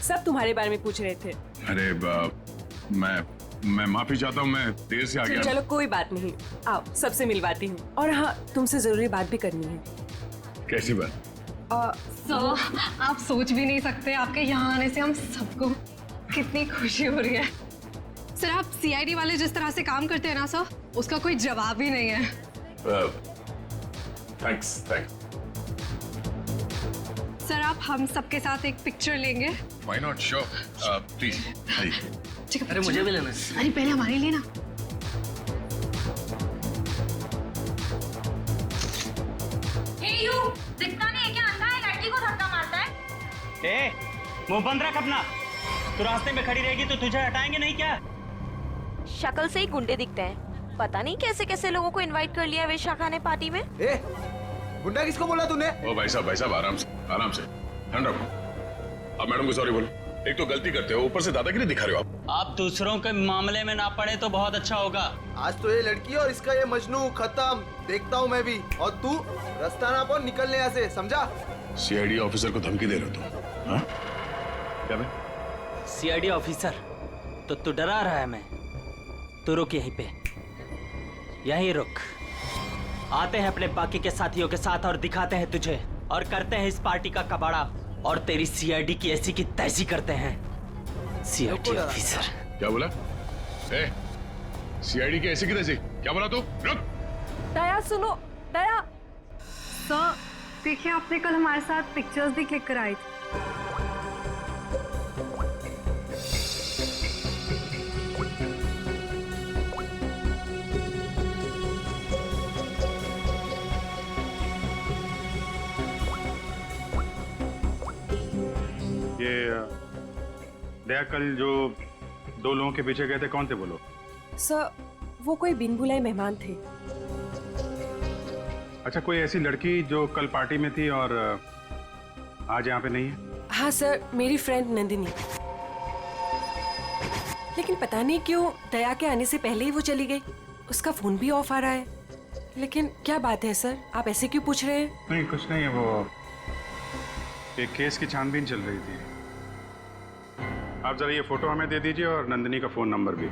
सब तुम्हारे बारे में पूछ रहे थे। अरे मैं माफी चाहता हूँ, मैं देर से आ गया। चलो कोई बात नहीं, आओ सबसे मिलवाती हूँ। और हाँ, तुमसे जरूरी बात भी करनी है। कैसी बात? सर, आप सोच भी नहीं सकते आपके यहाँ आने से हम सबको कितनी खुशी हो रही है। सर, आप सीआईडी वाले जिस तरह से काम करते हैं ना सर, उसका कोई जवाब ही नहीं है। थैंक्स। सर, आप हम सबके साथ एक पिक्चर लेंगे? Why not, sure, please. ठीक है, अरे मुझे भी लेना है। अरे पहले हमारे लिए ना। दिखता नहीं है क्या? अंधा है, लड़की को धक्का मारता है। ए, मुंह बंद रख अपना। तू रास्ते में खड़ी रहेगी तो तुझे हटाएंगे नहीं क्या? शक्ल से ही गुंडे दिखते हैं, पता नहीं कैसे कैसे लोगों को इनवाइट कर लिया वेशा खाने पार्टी में। ए, गुंडा किसको बोला तूने? ओ भाई साहब आराम से ठंड रखो। अब मैडम को सॉरी बोलो। एक तो गलती करते हो, ऊपर से दादागिरी दिखा रहे हो आप। आप दूसरों के मामले में ना पड़े तो बहुत अच्छा होगा। आज तो ये लड़की और इसका ये मजनू खत्म, देखता हूँ मैं भी। और तू रास्ता ना पाओ, निकलने यहाँ से, समझा? सीआईडी ऑफिसर को धमकी दे रहे हो तुम? हाँ? क्या बे? सीआईडी ऑफिसर तो तू डरा रहा है? मैं तू रुक यहीं पे, यहीं रुक। आते हैं अपने बाकी के साथियों के साथ और दिखाते हैं तुझे, और करते हैं इस पार्टी का कबाड़ा, और तेरी सीआईडी की ऐसी की तैसी करते हैं। सीआईडी ऑफिसर क्या बोला? ए, सीआईडी की ऐसी की तैसी क्या बोला तू? रुक। दया सुनो, दया। सर, देखिए आपने कल हमारे साथ पिक्चर्स भी क्लिक कराई थी। दया, कल जो 2 लोगों के पीछे गए थे, कौन थे बोलो? सर, वो कोई बिन बुलाए मेहमान थे। अच्छा, कोई ऐसी लड़की जो कल पार्टी में थी और आज यहाँ पे नहीं है? हाँ सर, मेरी फ्रेंड नंदिनी। लेकिन पता नहीं क्यों दया के आने से पहले ही वो चली गई। उसका फोन भी ऑफ आ रहा है। लेकिन क्या बात है सर, आप ऐसे क्यों पूछ रहे हैं? नहीं, कुछ नहीं है। वो एक केस की छानबीन चल रही थी। आप जरा ये फोटो हमें दे दीजिए और नंदिनी का फोन नंबर भी।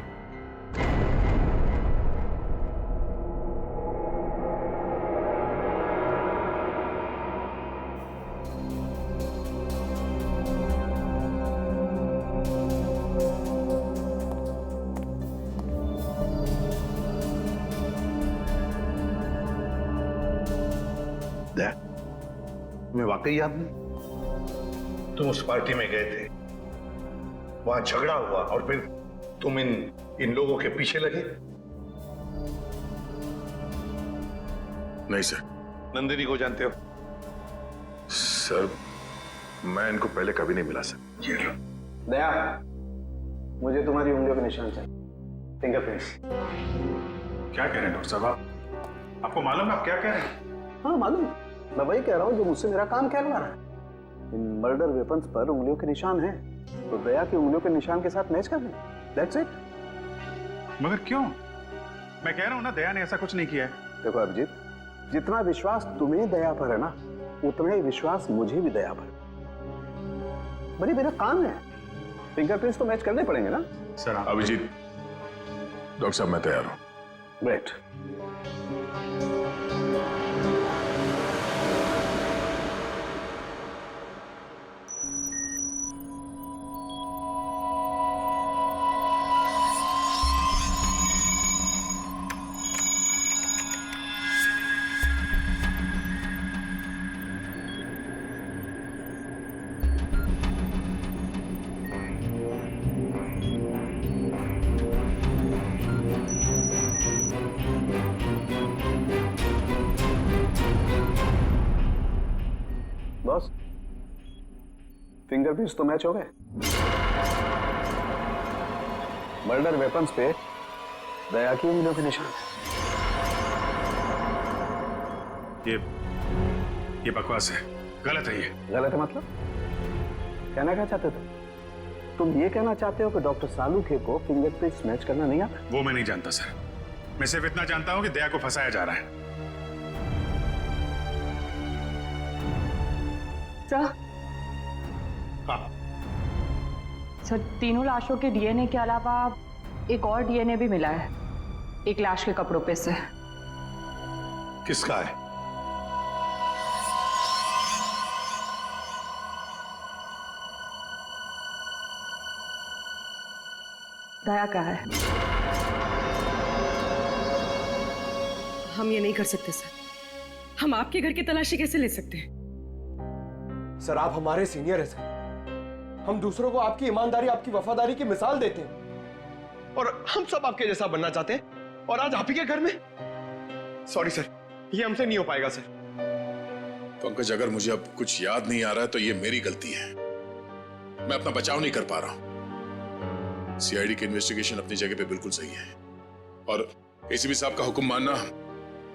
तुम्हें वाकई याद नहीं? तुम उस पार्टी में गए थे, वहां झगड़ा हुआ और फिर तुम इन लोगों के पीछे लगे? नहीं सर। नंदिनी को जानते हो? सर, मैं इनको पहले कभी नहीं मिला सर। ये लो। दया, मुझे तुम्हारी उंगलियों के निशान चाहिए, फिंगरप्रिंट्स। क्या कह रहे हैं डॉक्टर साहब? आपको मालूम है आप क्या कह रहे हैं? हाँ मालूम, मैं वही कह रहा हूँ जो मुझसे मेरा काम कहलवा रहा है। इन मर्डर वेपन्स पर उंगलियों के निशान हैं, तो दया की उंगलियों के निशान के साथ मैच कर लें। That's it. मगर क्यों? मैं कह रहा हूँ ना, दया ने ऐसा कुछ नहीं किया है। देखो अभिजीत, जितना विश्वास तुम्हें दया पर है ना, उतना ही विश्वास मुझे भी दया पर। बड़ी मेरा काम है, फिंगरप्रिंट्स तो मैच करने पड़ेंगे ना सर। अभिजीत, डॉक्टर साहब मैं तैयार हूँ। ग्रेट। बॉस, फिंगरप्रिंट्स तो मैच हो गए। मर्डर वेपन्स पे दया की उंगलियों के निशान। ये बकवास है, गलत है ये। गलत है मतलब? कहना क्या चाहते हो तुम? ये कहना चाहते हो कि डॉक्टर सालूखे को फिंगरप्रिंट्स मैच करना नहीं आता? वो मैं नहीं जानता सर। मैं सिर्फ इतना जानता हूं कि दया को फंसाया जा रहा है। क्या? हाँ, सर, तीनों लाशों के डीएनए के अलावा एक और डीएनए भी मिला है, एक लाश के कपड़ों पे से। किसका है? दया का है। हम ये नहीं कर सकते सर। हम आपके घर की तलाशी कैसे ले सकते हैं? सर, आप हमारे सीनियर हैं सर। हम दूसरों को आपकी ईमानदारी, आपकी वफादारी की मिसाल देते हैं और हम सब आपके जैसा बनना चाहते हैं, और आज आप ही के घर में। सॉरी सर, ये हमसे नहीं हो पाएगा सर। पंकज, अगर मुझे अब कुछ याद नहीं आ रहा है तो ये मेरी गलती है। मैं अपना बचाव नहीं कर पा रहा हूं। सीआईडी की इन्वेस्टिगेशन अपनी जगह पे बिल्कुल सही है, और एसीपी साहब का हुक्म मानना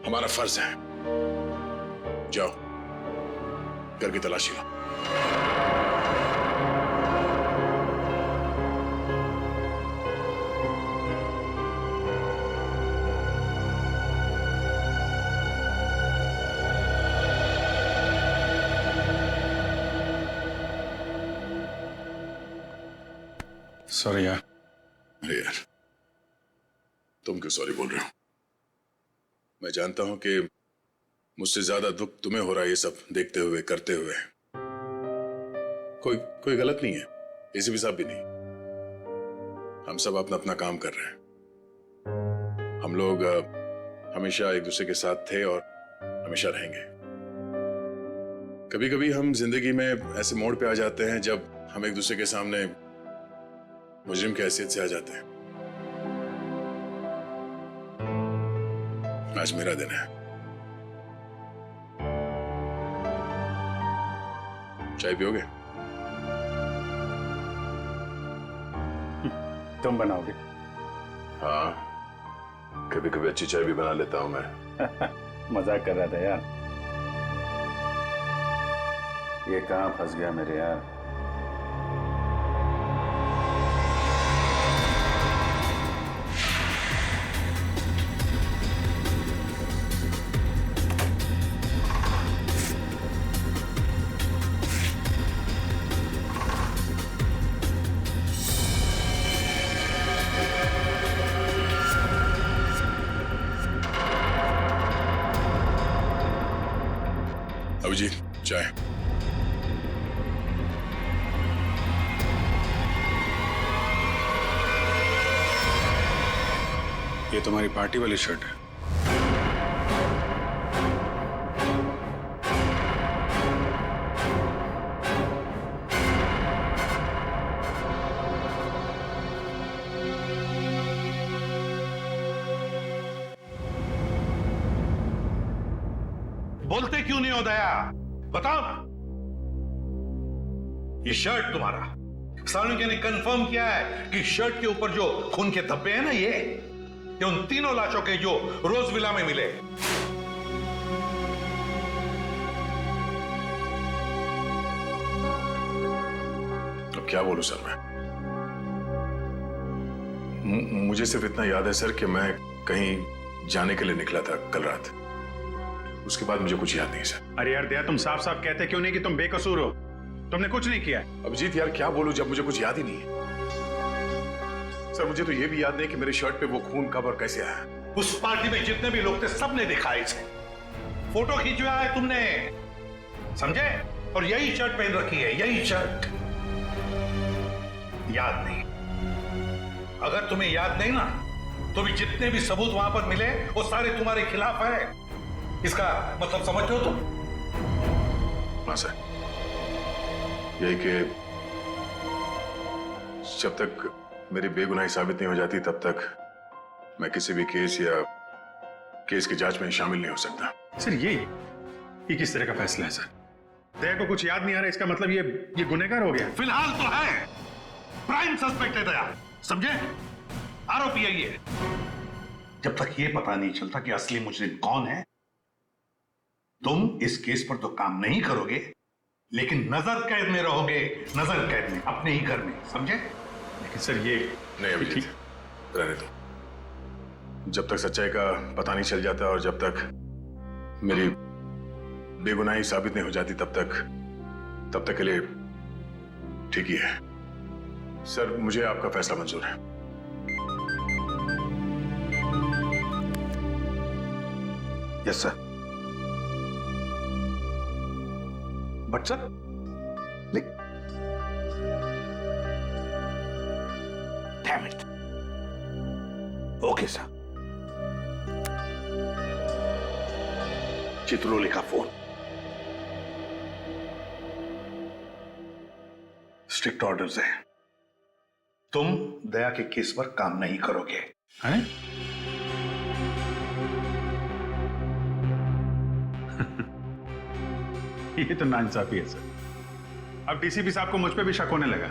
हमारा फर्ज है। जाओ, घर की तलाशी लो। सॉरी यार। अरे यार, तुम क्यों सॉरी बोल रहे हो? मैं जानता हूं कि मुझसे ज्यादा दुख तुम्हें हो रहा है ये सब देखते हुए, करते हुए। कोई गलत नहीं है, एसीपी साहब भी नहीं। हम सब अपना अपना काम कर रहे हैं। हम लोग हमेशा एक दूसरे के साथ थे और हमेशा रहेंगे। कभी कभी हम जिंदगी में ऐसे मोड़ पे आ जाते हैं जब हम एक दूसरे के सामने मुजरिम की हैसियत से आ जाते हैं। आज मेरा दिन है। चाय पियोगे? तुम बनाओगे? हाँ, कभी कभी अच्छी चाय भी बना लेता हूं मैं। मजाक कर रहा था यार। ये कहाँ फंस गया मेरे यार। अभिजीत, चाय। ये तुम्हारी पार्टी वाली शर्ट है। बोलते क्यों नहीं हो दया? बताओ ना। ये शर्ट तुम्हारा, सानुके ने कंफर्म किया है कि शर्ट के ऊपर जो खून के धब्बे हैं ना, ये उन तीनों लाशों के जो रोज विला में मिले। अब क्या बोलूं सर मैं? मुझे सिर्फ इतना याद है सर कि मैं कहीं जाने के लिए निकला था कल रात। उसके बाद मुझे कुछ याद नहीं सर। अरे यार दया, तुम साफ साफ कहते क्यों नहीं कि तुम बेकसूर हो? तुमने कुछ नहीं किया। अभिजीत यार, क्या बोलूं जब मुझे कुछ याद ही नहीं है। सर, मुझे तो ये भी याद नहीं कि मेरे शर्ट पे वो खून कब और कैसे आया। उस पार्टी में जितने भी लोग थे सबने देखा इसे। फोटो खींचवाया है तुमने, समझे? और यही शर्ट पहन रखी है, यही शर्ट। याद नहीं? अगर तुम्हें याद नहीं ना, तो भी जितने भी सबूत वहां पर मिले वो सारे तुम्हारे खिलाफ है। इसका मतलब समझते हो तुम? हाँ सर, यही कि जब तक मेरी बेगुनाही साबित नहीं हो जाती तब तक मैं किसी भी केस या केस की जांच में शामिल नहीं हो सकता। सर, ये किस तरह का फैसला है सर? दया को कुछ याद नहीं आ रहा, इसका मतलब ये गुनहगार हो गया? फिलहाल तो है, प्राइम सस्पेक्ट है दया, समझे? आरोपी है ये। जब तक ये पता नहीं चलता कि असली मुजरिम कौन है, तुम इस केस पर तो काम नहीं करोगे, लेकिन नजर कैद में रहोगे, नजर कैद में, अपने ही घर में, समझे? लेकिन सर ये नहीं अभिजीत, रहने दो। जब तक सच्चाई का पता नहीं चल जाता और जब तक मेरी बेगुनाही साबित नहीं हो जाती तब तक के लिए ठीक ही है। सर, मुझे आपका फैसला मंजूर है। Yes sir. But sir, damn it. Okay sir. Chitrole का फोन। स्ट्रिक्ट ऑर्डर्स है, तुम दया के केस पर काम नहीं करोगे। हैं? ये तो नाइंसाफी है सर। अब डीसीपी साहब को मुझ पे भी शक होने लगा,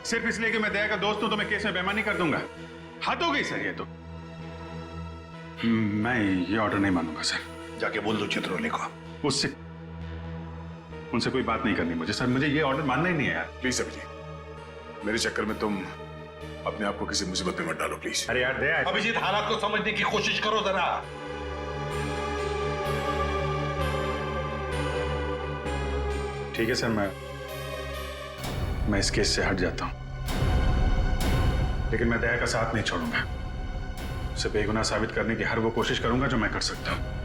सिर्फ इसलिए कि मैं दया का दोस्त हूं तो मैं केस में बेईमानी कर दूंगा। हद हो गई सर ये तो। मैं ये ऑर्डर नहीं मानूंगा सर। जाके बोल दो चित्रोले को। उससे उनसे कोई बात नहीं करनी मुझे सर, मुझे ये ऑर्डर मानना ही नहीं है यार। प्लीज अभिजीत, मेरे चक्कर में तुम अपने आप को किसी मुसीबत में मत डालो प्लीज। अरे यार दया, अभिजीत हालात को समझने की कोशिश करो जरा। ठीक है सर, मैं इस केस से हट जाता हूं, लेकिन मैं दया का साथ नहीं छोड़ूंगा। उसे बेगुनाह साबित करने की हर वो कोशिश करूंगा जो मैं कर सकता हूं।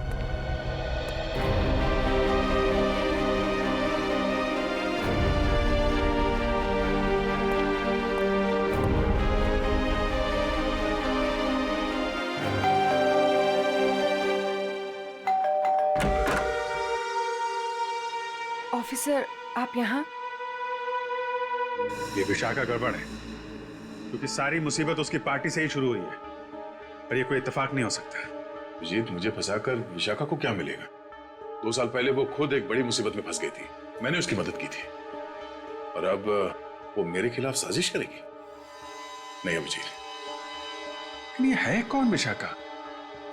ऑफिसर, आप यहाँ? ये विशाखा गड़बड़ है, क्योंकि सारी मुसीबत उसकी पार्टी से ही शुरू हुई है, और ये कोई इत्तेफाक नहीं हो सकता। अभिजीत, मुझे फंसाकर विशाखा को क्या मिलेगा? 2 साल पहले वो खुद एक बड़ी मुसीबत में फंस गई थी, मैंने उसकी मदद की थी, और अब वो मेरे खिलाफ साजिश करेगी? नहीं अभिजीत। लेकिन ये है कौन विशाखा?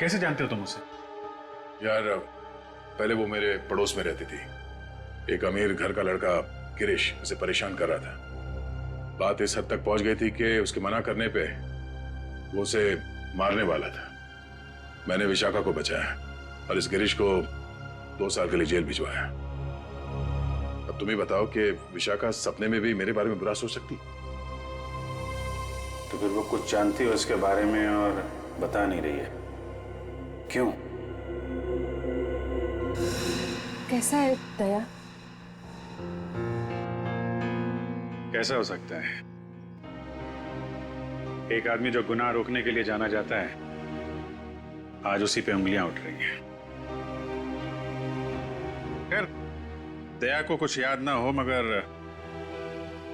कैसे जानते हो तुम उसे? यार, पहले वो मेरे पड़ोस में रहती थी। एक अमीर घर का लड़का गिरीश उसे परेशान कर रहा था। बात इस हद तक पहुंच गई थी कि उसके मना करने पे वो उसे मारने वाला था। मैंने विशाखा को बचाया और इस गिरीश को 2 साल के लिए जेल भिजवाया। अब तुम ही बताओ कि विशाखा सपने में भी मेरे बारे में बुरा सोच सकती? तो फिर वो कुछ जानती हो इसके बारे में और बता नहीं रही है, क्यों? कैसा है दया? कैसा हो सकता है? एक आदमी जो गुनाह रोकने के लिए जाना जाता है, आज उसी पे उंगलियां उठ रही हैं। खैर, दया को कुछ याद ना हो, मगर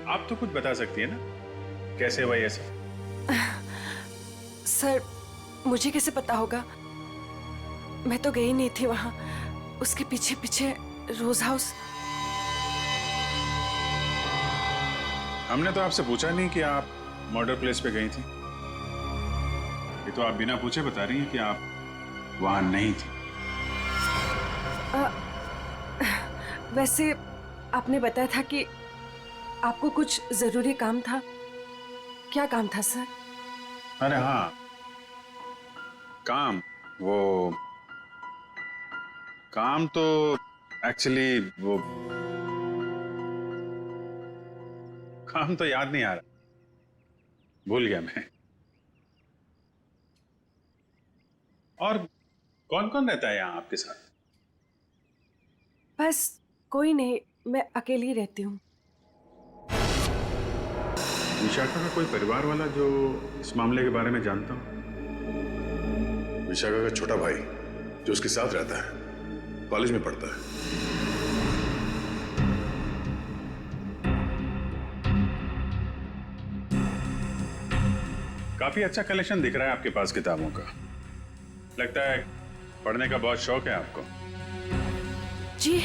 आप तो कुछ बता सकती है ना, कैसे हुआ ये सब? सर, मुझे कैसे पता होगा? मैं तो गई नहीं थी वहां। उसके पीछे पीछे रोज हाउस। हमने तो आपसे पूछा नहीं कि आप मर्डर प्लेस पे गई थी। ये तो आप बिना पूछे बता रही हैं कि आप वहां नहीं थी। वैसे आपने बताया था कि आपको कुछ जरूरी काम था। क्या काम था सर? अरे हाँ, काम तो एक्चुअली वो काम तो याद नहीं आ रहा, भूल गया मैं। और कौन कौन रहता है यहाँ आपके साथ? बस कोई नहीं, मैं अकेली रहती हूँ। विशाखा का कोई परिवार वाला जो इस मामले के बारे में जानता हो? विशाखा का छोटा भाई जो उसके साथ रहता है, कॉलेज में पढ़ता है। काफी अच्छा कलेक्शन दिख रहा है आपके पास किताबों का। लगता है पढ़ने का बहुत शौक है आपको। जी।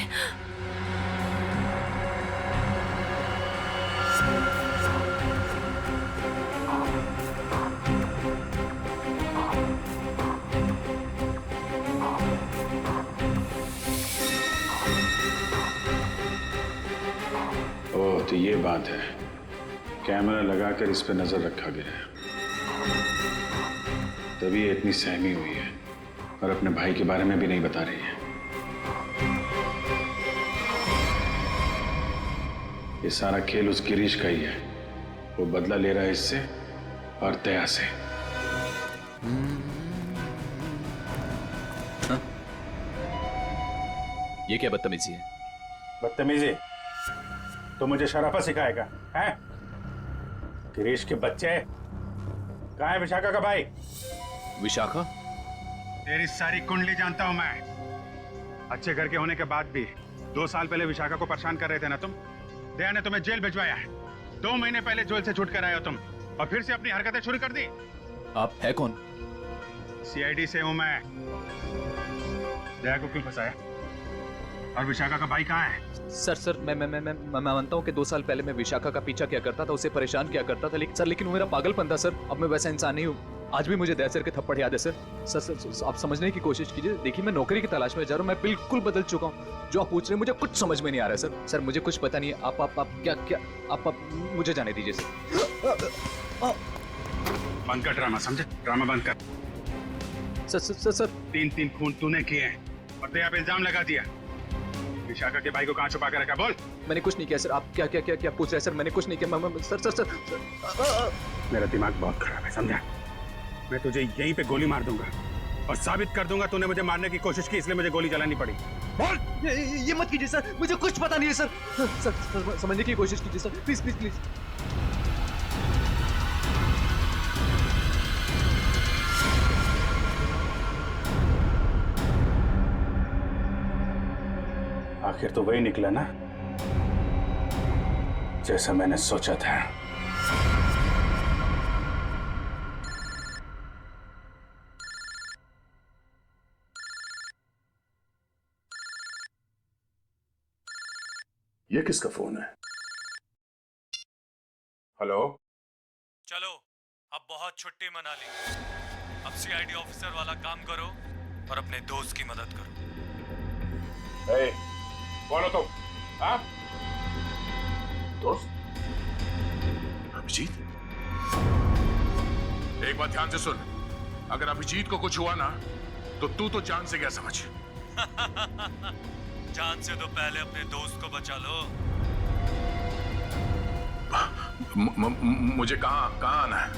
ओह, तो ये बात है, कैमरा लगाकर इस पे नजर रखा गया है, तभी ये इतनी सहमी हुई है और अपने भाई के बारे में भी नहीं बता रही है। ये सारा खेल उस गिरीश का ही है वो बदला ले रहा है इससे और दया से। ये क्या बदतमीजी है? बदतमीजी? तो मुझे शराफत सिखाएगा हैं? गिरीश के बच्चे। कहाँ है विशाखा का भाई? विशाखा? तेरी सारी कुंडली जानता हूं मैं। अच्छे घर के होने के बाद भी 2 साल पहले विशाखा को परेशान कर रहे थे ना तुम। दया ने तुम्हें जेल भिजवाया है। 2 महीने पहले जेल से छूट कर आए हो तुम और फिर से अपनी हरकतें शुरू कर दी। आप है कौन? सीआईडी से हूं मैं। दया को क्यों फंसाया? और विशाखा का भाई कहाँ है? सर मैं मानता हूँ कि 2 साल पहले मैं विशाखा का पीछा किया करता था, उसे परेशान किया करता था, लेकिन वो मेरा पागलपन था सर। अब मैं वैसा इंसान नहीं हूँ। आज भी मुझे दया सर के थप्पड़ याद है सर। सर आप समझने की कोशिश कीजिए। देखिए, मैं नौकरी की तलाश में जा रहा हूँ। मैं बिल्कुल बदल चुका हूँ। जो आप पूछ रहे हैं मुझे कुछ समझ में नहीं आ रहा है सर। सर मुझे कुछ पता नहीं है। आप क्या आप मुझे जाने दीजिए सर। बंद कर ड्रामा, समझे? ड्रामा बंद कर। सर 3 खून तूने किए हैं और दया पे इल्जाम लगा दिया। विशाखा के भाई को कहाँ छुपा कर रखा? बोल। मैंने कुछ नहीं किया सर। आप क्या पूछ रहे हैं सर? मैंने कुछ नहीं किया। सर मेरा दिमाग बहुत खराब है, समझा? मैं तुझे यहीं पे गोली मार दूंगा और साबित कर दूंगा तूने मुझे मारने की कोशिश की, इसलिए मुझे गोली चलानी पड़ी। बोल। ये मत कीजिए सर, मुझे कुछ पता नहीं है सर। सर समझने की कोशिश कीजिए सर, प्लीज। आखिर तो वही निकला ना जैसा मैंने सोचा था। ये किसका फोन है? हेलो। चलो, अब बहुत छुट्टी मना ली। अब सीआईडी ऑफिसर वाला काम करो और अपने दोस्त की मदद करो। ए, कौन हो तुम? हाँ? दोस्त? अभिजीत? एक बात ध्यान से सुन। अगर अभिजीत को कुछ हुआ ना तो तू तो जान से गया समझ। जान से तो पहले अपने दोस्त को बचा लो। मुझे कहाँ आना है?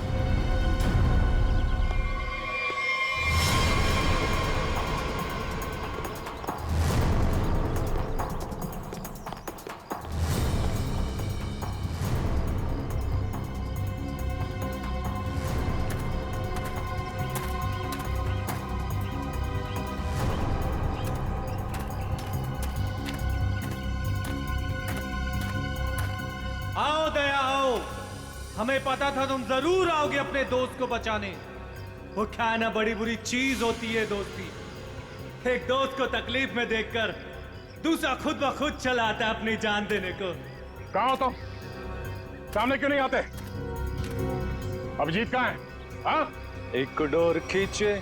आओ दया आओ, हमें पता था तुम जरूर आओगे अपने दोस्त को बचाने। वो क्या ना बड़ी बुरी चीज होती है दोस्ती। एक दोस्त को तकलीफ में देखकर दूसरा खुद ब खुद चला आता है अपनी जान देने को। कहाँ हो तुम? सामने क्यों नहीं आते? अभिजीत कहाँ है? हाँ? एक डोर खींचे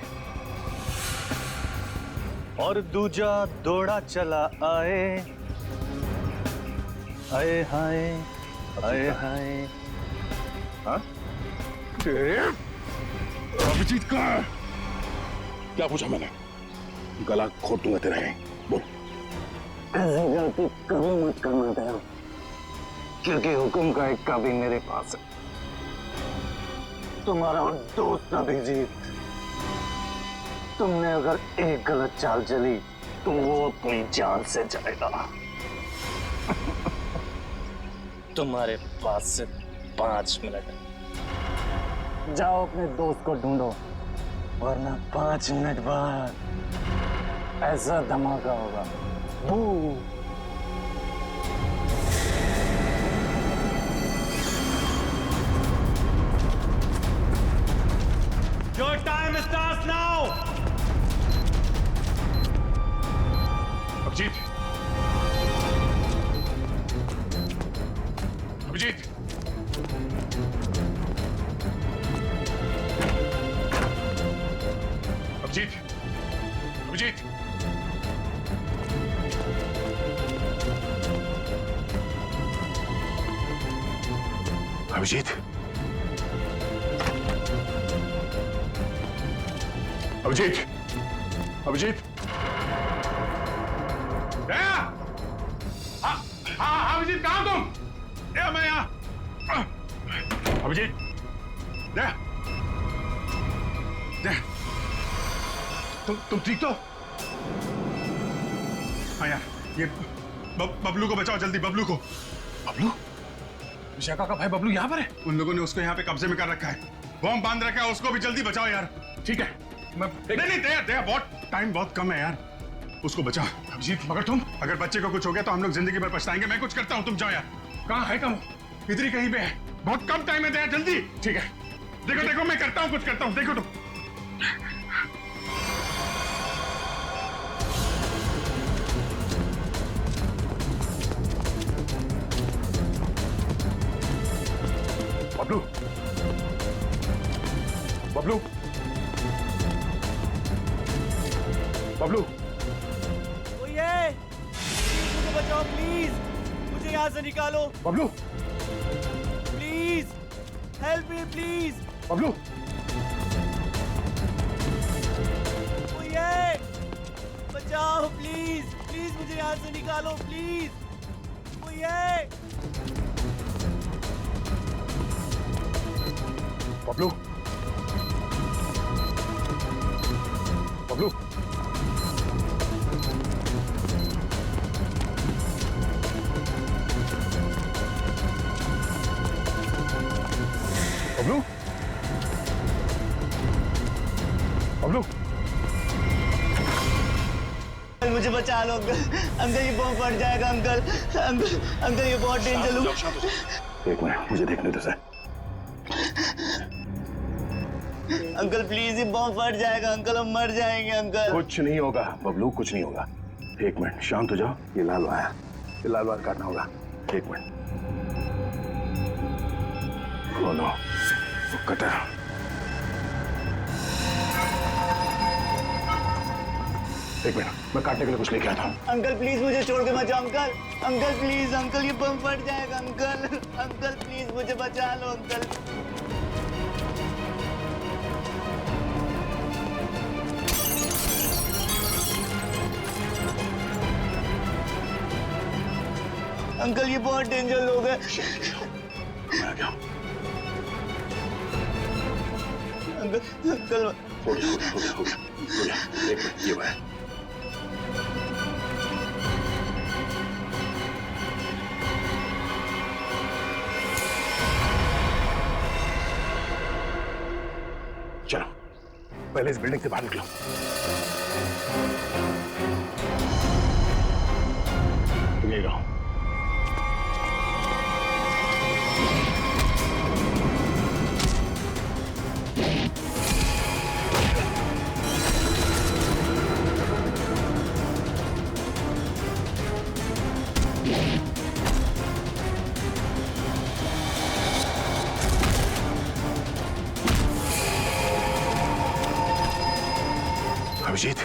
और दूजा दौड़ा चला आए। आए हाय आए हाय। हाँ? अभिजीत कहाँ है? क्या पूछा मैंने? गला घोट दूंगा तेरा। बोल। ऐसी गलती कभी मत करना दया, क्योंकि हुक्म का एक कभी मेरे पास है। तुम्हारा दोस्त अभिजीत, तुमने अगर एक गलत चाल चली तो वो अपनी जान से जाएगा। तुम्हारे पास से 5 मिनट। जाओ अपने दोस्त को ढूंढो, वरना 5 मिनट बाद ऐसा धमाका होगा। बू। Your time starts now. Abhijit, Abhijit, Abhijit, Abhijit, Abhijit, Abhijit, Abhijit, हाँ, अभिजीत कहाँ हो तुम? मैं यहाँ। अभिजीत, दया, दया, तुम ठीक तो? हाँ यार, ये बबलू को बचाओ जल्दी, बबलू को। बबलू? विशाखा का भाई बबलू यहाँ पर है? उन लोगों ने उसको यहाँ पे कब्जे में कर रखा है, बॉम्ब बांध रखा है, उसको भी जल्दी बचाओ यार। ठीक है, मैं नहीं दया, दया, बहुत टाइम बहुत कम है यार, उसको बचाओ। अभिजीत, मगर तुम, अगर बच्चे को कुछ हो गया तो हम लोग जिंदगी भर पछताएंगे। मैं कुछ करता हूँ, तुम जाओ यार। कहाँ है कम? इधर ही कहीं पे है, बहुत कम टाइम है दया, जल्दी। ठीक है, देखो देखो, मैं करता हूँ, कुछ करता हूँ, देखो तुम। बबलू, बबलू, बबलू, मुझे बचाओ प्लीज, मुझे यहाँ से निकालो। Bablu, please help me please. Bablu, बचाओ प्लीज, प्लीज मुझे यहाँ से निकालो प्लीज। बबलू, बबलू, बबलू, बबलू, मुझे बचा लो अंकल, अंकल ये बॉम्ब फट जाएगा अंकल, अंकल अंकल ये बहुत डेंजर है। एक मिनट, मुझे देखने दो सर। अंकल प्लीज ये बॉम्ब फट जाएगा अंकल, हम मर जाएंगे अंकल। कुछ नहीं होगा बबलू, कुछ नहीं होगा। एक मिनट, शांत हो जाओ। ये लाल वायर, ये लाल वायर काटना होगा। एक मिनट। ओ नो, कटा। एक मिनट, मैं काटने के लिए कुछ लेके आता हूँ। अंकल प्लीज मुझे छोड़ के मत जाओ अंकल, अंकल प्लीज, अंकल ये बम फट जाएगा अंकल, अंकल प्लीज मुझे बचा लो अंकल। अंकल ये बहुत डेंजर लोग हैं। मैं आ गया हूँ। अंकल अंकल हो गया, हो गया, हो गया, हो गया। एक मिनट, ये वायर। चलो, पहले इस बिल्डिंग से बाहर निकलो। यही रहो। अभिजीत,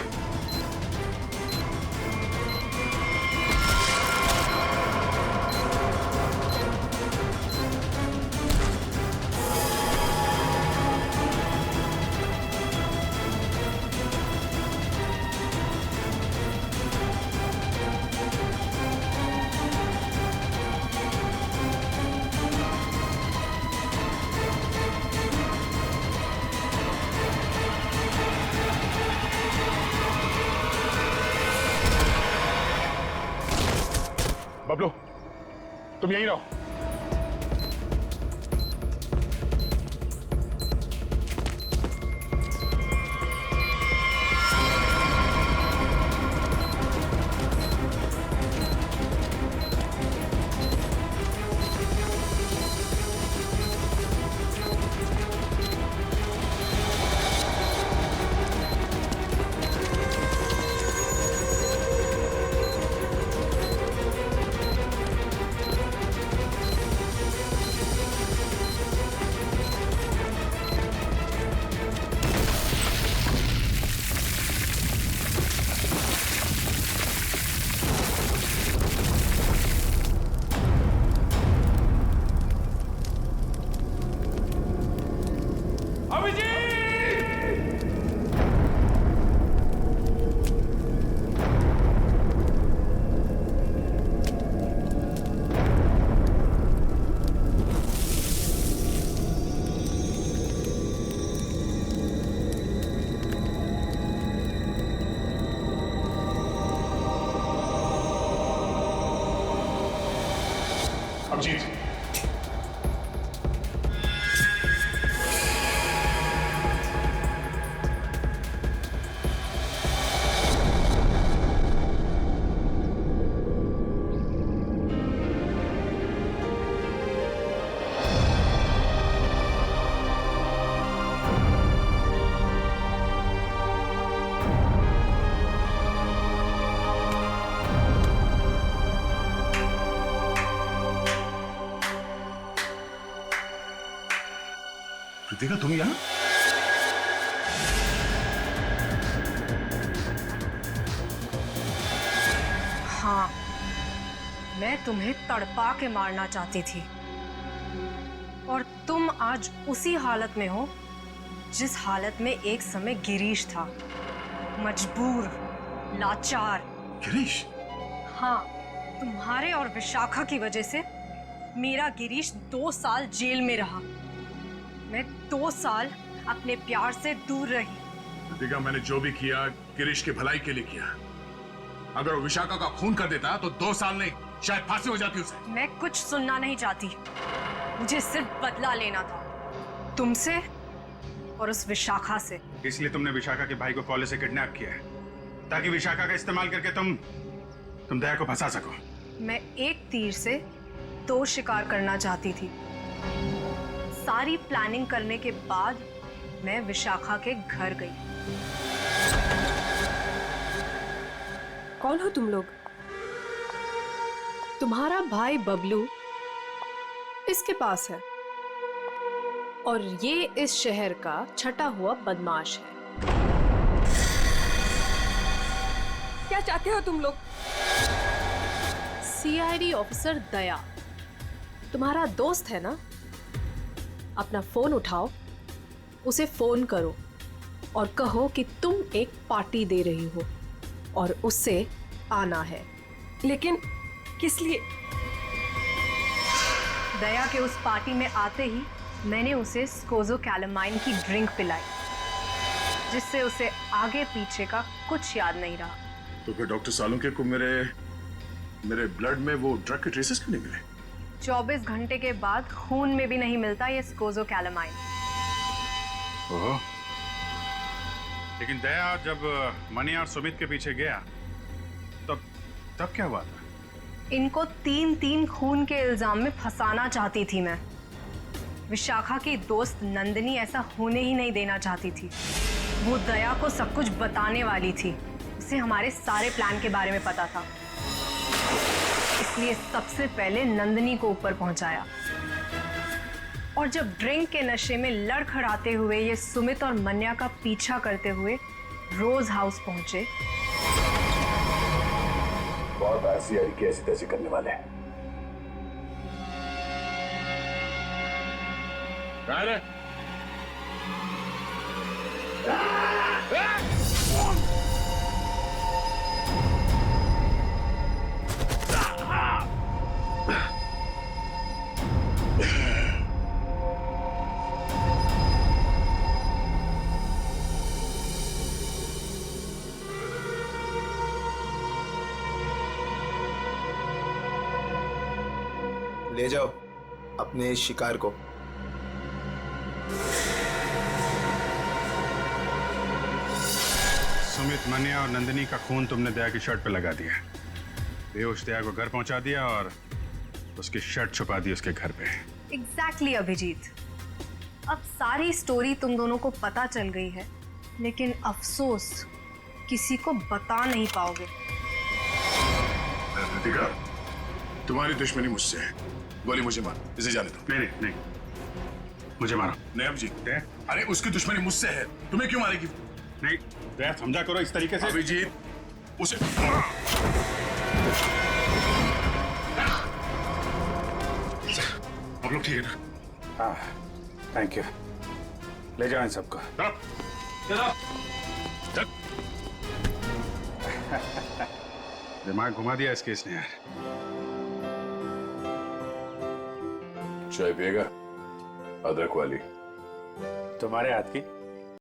बबलू, तुम यहीं रहो। कृतिका तुम यहाँ? हाँ, मैं तुम्हें तड़पा के मारना चाहती थी और तुम आज उसी हालत में हो जिस हालत में एक समय गिरीश था, मजबूर, लाचार। गिरीश? हाँ, तुम्हारे और विशाखा की वजह से मेरा गिरीश 2 साल जेल में रहा। मैं 2 साल अपने प्यार से दूर रही। कृतिका, मैंने जो भी किया गिरीश की भलाई के लिए किया। अगर वो विशाखा का खून कर देता तो 2 साल नहीं, शायद फांसी हो जाती उसे। मैं कुछ सुनना नहीं चाहती, मुझे सिर्फ बदला लेना था, तुमसे और उस विशाखा से। इसलिए तुमने विशाखा के भाई को कॉलेज से किडनैप किया है, ताकि विशाखा का इस्तेमाल करके तुम दया को फंसा सको। मैं एक तीर से 2 शिकार करना चाहती थी। सारी प्लानिंग करने के बाद मैं विशाखा के घर गई। कौन हो तुम लोग? तुम्हारा भाई बबलू इसके पास है और ये इस शहर का छटा हुआ बदमाश है। क्या चाहते हो तुम लोग? सीआईडी ऑफिसर दया तुम्हारा दोस्त है ना? अपना फोन उठाओ, उसे फोन करो और कहो कि तुम एक पार्टी दे रही हो और उससे आना है। लेकिन किस लिए? दया के उस पार्टी में आते ही मैंने उसे स्कोज़ोकैलामाइन की ड्रिंक पिलाई, जिससे उसे आगे पीछे का कुछ याद नहीं रहा। तो फिर डॉक्टर सालुंके को मेरे ब्लड में वो ड्रग के ट्रेसेस क्यों नहीं मिले? 24 घंटे के बाद खून में भी नहीं मिलता ये स्कोज़ोकैलामाइन। ओहो। लेकिन दया जब मनी और सुमित के पीछे गया तब क्या हुआ था? इनको 3 खून के इल्जाम में फंसाना चाहती थी मैं। विशाखा की दोस्त नंदिनी ऐसा होने ही नहीं देना चाहती थी। वो दया को सब कुछ बताने वाली थी, उसे हमारे सारे प्लान के बारे में पता था, इसलिए सबसे पहले नंदिनी को ऊपर पहुंचाया। और जब ड्रिंक के नशे में लड़खड़ाते हुए ये सुमित और मन्या का पीछा करते हुए रोज हाउस पहुंचे, बहुत ऐसी ऐसी तैसी करने वाले हैं। ले जाओ अपने इस शिकार को। सुमित, मन्या और नंदिनी का खून तुमने दया की शर्ट पे लगा दिया। बेहोश दया को घर पहुंचा दिया और उसकी शर्ट छुपा दी उसके घर पे। एग्जैक्टली अभिजीत। अब सारी स्टोरी तुम दोनों को पता चल गई है, लेकिन अफसोस किसी को बता नहीं पाओगे। कृतिका, तुम्हारी दुश्मनी मुझसे है। गोली मुझे मार, इसे जाने दो। नहीं, मुझे मारो। नहीं अभिजीत, अरे उसकी दुश्मनी मुझसे है, तुम्हें क्यों मारेगी? नहीं दया, समझा करो इस तरीके से। अभिजीत, उसे आप लोग ठीक है ना? हाँ, थैंक यू। ले जाओ इन सबको। दिमाग घुमा दिया इस केस ने यार। चाय पिएगा? अदरक वाली? तुम्हारे हाथ की।